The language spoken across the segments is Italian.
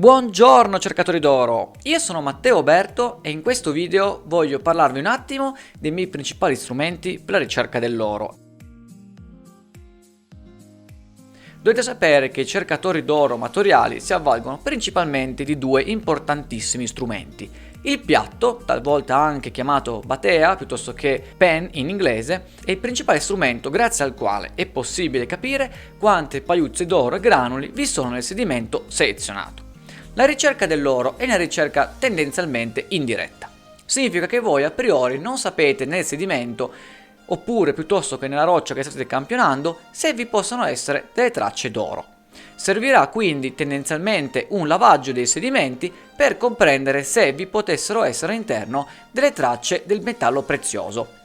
Buongiorno cercatori d'oro, io sono Matteo Berto e in questo video voglio parlarvi un attimo dei miei principali strumenti per la ricerca dell'oro. Dovete sapere che i cercatori d'oro amatoriali si avvalgono principalmente di due importantissimi strumenti. Il piatto, talvolta anche chiamato batea piuttosto che pen in inglese, è il principale strumento grazie al quale è possibile capire quante pagliuzze d'oro e granuli vi sono nel sedimento selezionato. La ricerca dell'oro è una ricerca tendenzialmente indiretta. Significa che voi a priori non sapete nel sedimento, oppure piuttosto che nella roccia che state campionando, se vi possono essere delle tracce d'oro. Servirà quindi tendenzialmente un lavaggio dei sedimenti per comprendere se vi potessero essere all'interno delle tracce del metallo prezioso.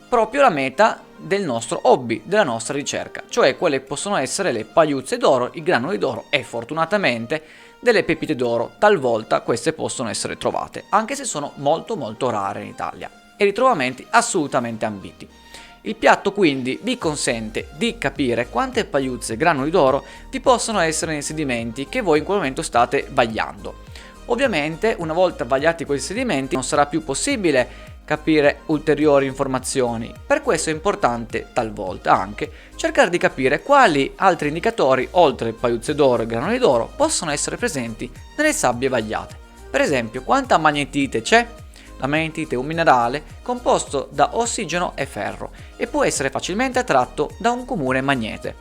Proprio la meta del nostro hobby, della nostra ricerca, cioè quelle possono essere le pagliuzze d'oro, i granuli d'oro e fortunatamente delle pepite d'oro. Talvolta queste possono essere trovate, anche se sono molto rare in Italia, e ritrovamenti assolutamente ambiti. Il piatto quindi vi consente di capire quante pagliuzze e granuli d'oro vi possono essere nei sedimenti che voi in quel momento state vagliando. Ovviamente una volta vagliati questi sedimenti non sarà più possibile capire ulteriori informazioni, per questo è importante talvolta anche cercare di capire quali altri indicatori oltre le pagliuzze d'oro e granuli d'oro possono essere presenti nelle sabbie vagliate. Per esempio, quanta magnetite c'è? La magnetite è un minerale composto da ossigeno e ferro e può essere facilmente attratto da un comune magnete.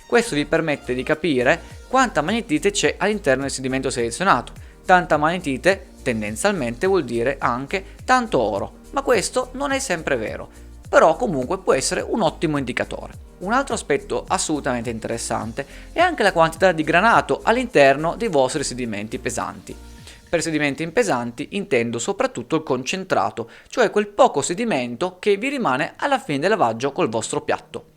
Questo vi permette di capire quanta magnetite c'è all'interno del sedimento selezionato. Tanta magnetite tendenzialmente vuol dire anche tanto oro, ma questo non è sempre vero, però comunque può essere un ottimo indicatore. Un altro aspetto assolutamente interessante è anche la quantità di granato all'interno dei vostri sedimenti pesanti. Per sedimenti pesanti intendo soprattutto il concentrato, cioè quel poco sedimento che vi rimane alla fine del lavaggio col vostro piatto.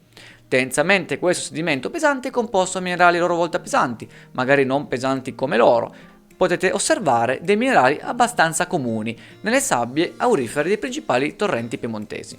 Tendenzialmente questo sedimento pesante è composto da minerali a loro volta pesanti, magari non pesanti come l'oro. Potete osservare dei minerali abbastanza comuni nelle sabbie aurifere dei principali torrenti piemontesi.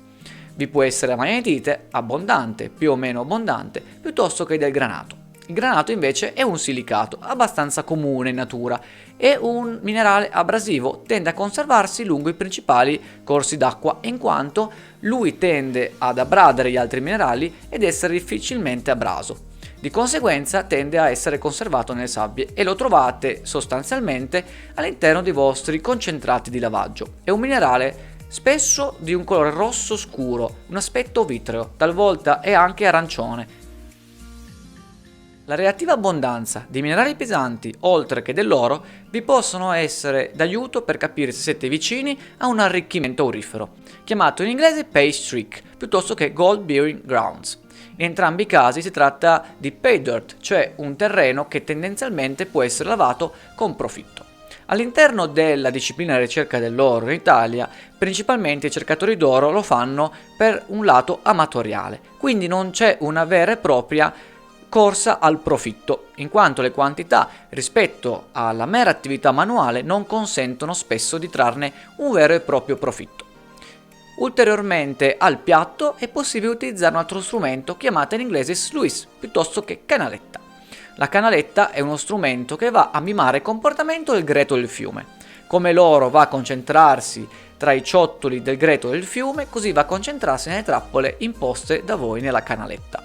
Vi può essere la magnetite, abbondante, più o meno abbondante, piuttosto che del granato. Il granato invece è un silicato abbastanza comune in natura, è un minerale abrasivo, tende a conservarsi lungo i principali corsi d'acqua in quanto lui tende ad abbradere gli altri minerali ed essere difficilmente abraso. Di conseguenza tende a essere conservato nelle sabbie e lo trovate sostanzialmente all'interno dei vostri concentrati di lavaggio. È un minerale spesso di un colore rosso scuro, un aspetto vitreo, talvolta è anche arancione. La relativa abbondanza di minerali pesanti, oltre che dell'oro, vi possono essere d'aiuto per capire se siete vicini a un arricchimento aurifero, chiamato in inglese pay streak, piuttosto che gold bearing grounds. In entrambi i casi si tratta di pay dirt, cioè un terreno che tendenzialmente può essere lavato con profitto. All'interno della disciplina ricerca dell'oro in Italia, principalmente i cercatori d'oro lo fanno per un lato amatoriale, quindi non c'è una vera e propria corsa al profitto, in quanto le quantità rispetto alla mera attività manuale non consentono spesso di trarne un vero e proprio profitto. Ulteriormente al piatto è possibile utilizzare un altro strumento chiamato in inglese sluice piuttosto che canaletta. La canaletta è uno strumento che va a mimare il comportamento del greto del fiume. Come l'oro va a concentrarsi tra i ciottoli del greto del fiume, così va a concentrarsi nelle trappole imposte da voi nella canaletta.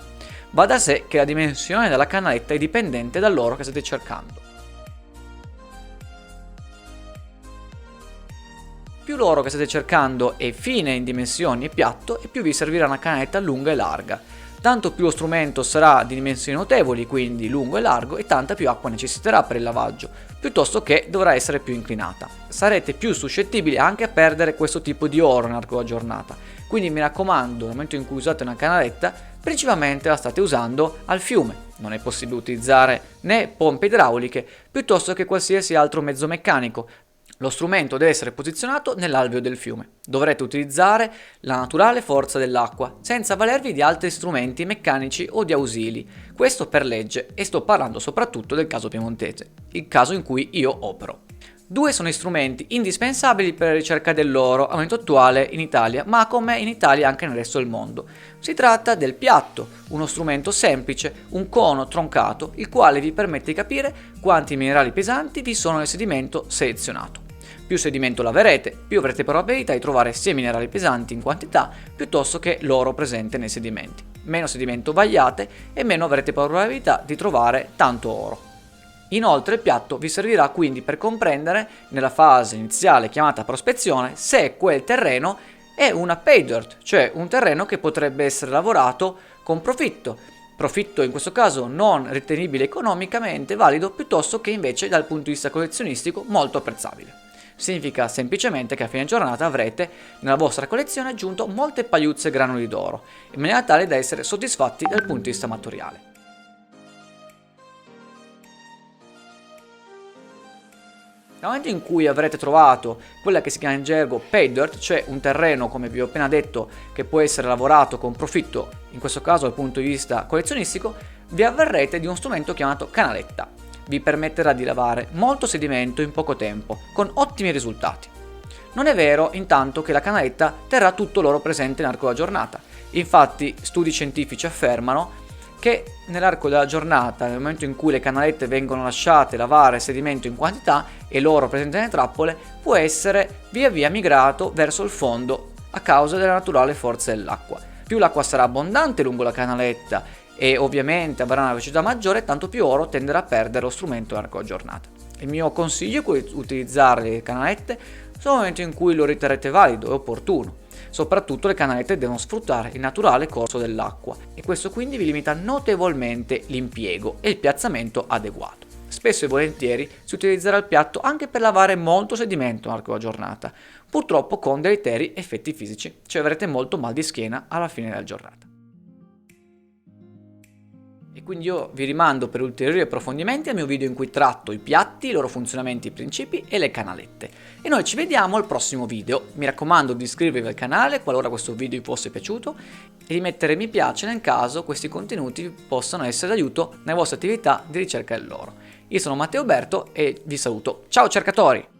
Va da sé che la dimensione della canaletta è dipendente dall'oro che state cercando. Più l'oro che state cercando è fine in dimensioni e piatto, e più vi servirà una canaletta lunga e larga. Tanto più lo strumento sarà di dimensioni notevoli, quindi lungo e largo, e tanta più acqua necessiterà per il lavaggio, piuttosto che dovrà essere più inclinata. Sarete più suscettibili anche a perdere questo tipo di oro nell'arco della giornata, quindi mi raccomando, nel momento in cui usate una canaletta, principalmente la state usando al fiume. Non è possibile utilizzare né pompe idrauliche, piuttosto che qualsiasi altro mezzo meccanico. Lo strumento deve essere posizionato nell'alveo del fiume. Dovrete utilizzare la naturale forza dell'acqua, senza valervi di altri strumenti meccanici o di ausili. Questo per legge, e sto parlando soprattutto del caso piemontese, il caso in cui io opero. Due sono gli strumenti indispensabili per la ricerca dell'oro al momento attuale in Italia, ma come in Italia anche nel resto del mondo. Si tratta del piatto, uno strumento semplice, un cono troncato, il quale vi permette di capire quanti minerali pesanti vi sono nel sedimento selezionato. Più sedimento laverete, più avrete probabilità di trovare sia minerali pesanti in quantità piuttosto che l'oro presente nei sedimenti. Meno sedimento vagliate e meno avrete probabilità di trovare tanto oro. Inoltre il piatto vi servirà quindi per comprendere, nella fase iniziale chiamata prospezione, se quel terreno è una pay dirt, cioè un terreno che potrebbe essere lavorato con profitto. Profitto in questo caso non ritenibile economicamente valido, piuttosto che invece dal punto di vista collezionistico molto apprezzabile. Significa semplicemente che a fine giornata avrete nella vostra collezione aggiunto molte pagliuzze e granuli d'oro, in maniera tale da essere soddisfatti dal punto di vista amatoriale. Nel momento in cui avrete trovato quella che si chiama in gergo pay dirt, cioè un terreno, come vi ho appena detto, che può essere lavorato con profitto, in questo caso dal punto di vista collezionistico, vi avverrete di uno strumento chiamato canaletta. Vi permetterà di lavare molto sedimento in poco tempo, con ottimi risultati. Non è vero, intanto, che la canaletta terrà tutto l'oro presente nell'arco della giornata. Infatti, studi scientifici affermano che nell'arco della giornata, nel momento in cui le canalette vengono lasciate lavare sedimento in quantità e l'oro presente nelle trappole, può essere via via migrato verso il fondo a causa della naturale forza dell'acqua. Più l'acqua sarà abbondante lungo la canaletta e ovviamente avrà una velocità maggiore, tanto più oro tenderà a perdere lo strumento nell'arco della giornata. Il mio consiglio è quello di utilizzare le canalette solo nel momento in cui lo riterrete valido e opportuno. Soprattutto le canalette devono sfruttare il naturale corso dell'acqua e questo quindi vi limita notevolmente l'impiego e il piazzamento adeguato. Spesso e volentieri si utilizzerà il piatto anche per lavare molto sedimento nell'arco della giornata, purtroppo con deleteri effetti fisici, cioè avrete molto mal di schiena alla fine della giornata. E quindi io vi rimando per ulteriori approfondimenti al mio video in cui tratto i piatti, i loro funzionamenti, i principi e le canalette. E noi ci vediamo al prossimo video. Mi raccomando di iscrivervi al canale qualora questo video vi fosse piaciuto e di mettere mi piace nel caso questi contenuti possano essere d'aiuto nelle vostre attività di ricerca dell'oro. Io sono Matteo Berto e vi saluto. Ciao cercatori!